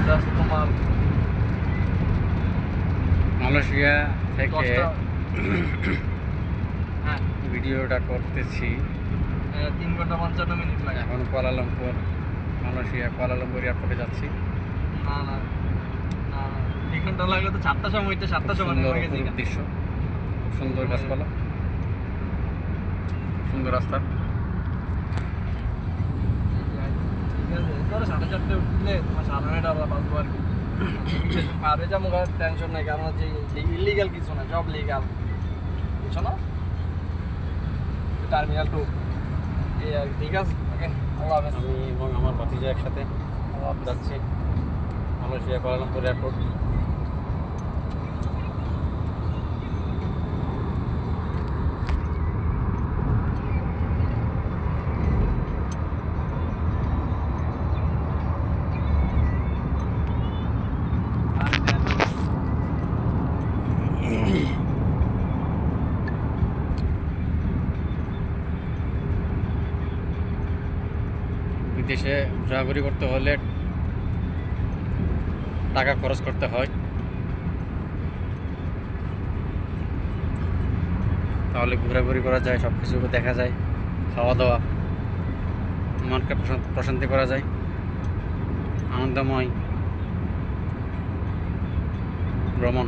Just তোমার Malaysia থেকে হ্যাঁ ভিডিওটা করতেছি। 3 ঘন্টা 55 মিনিট লাগে। এখন কুয়ালালামপুর, মালয়েশিয়া কুয়ালালামপুর এয়ারপোর্টে যাচ্ছি। না না না 2 ঘন্টা লাগলে তো 4টার সময় হইতে 7টার সময় সুন্দর নেমে গেছি। অপরূপ দৃশ্য, খুব সুন্দর গাছপালা, সুন্দর রাস্তা। ঠিক আছে, ধরো 4:30 উঠলে তোমার 9:30 বাজবো আর কি। পারে যাবো, টেনশন নাই, কারণ হচ্ছে ইলিগাল কিছু না, সব লিগাল, বুঝছো না? টার্মিনাল 2 এই আর কি। ঠিক আছে, ওকে, আল্লাহ হাফেজ। আমি এবং আমার ভাতিজা একসাথে যাচ্ছি মালয়েশিয়া কুয়ালালামপুর এয়ারপোর্ট। বিদেশে ঘোরাঘুরি করতে হলে টাকা খরচ করতে হয়, তাহলে ঘোরাঘুরি করা যায়, সব কিছু দেখা যায়, খাওয়া দাওয়া, মনকে প্রশান্তি করা যায়, আনন্দময় ভ্রমণ।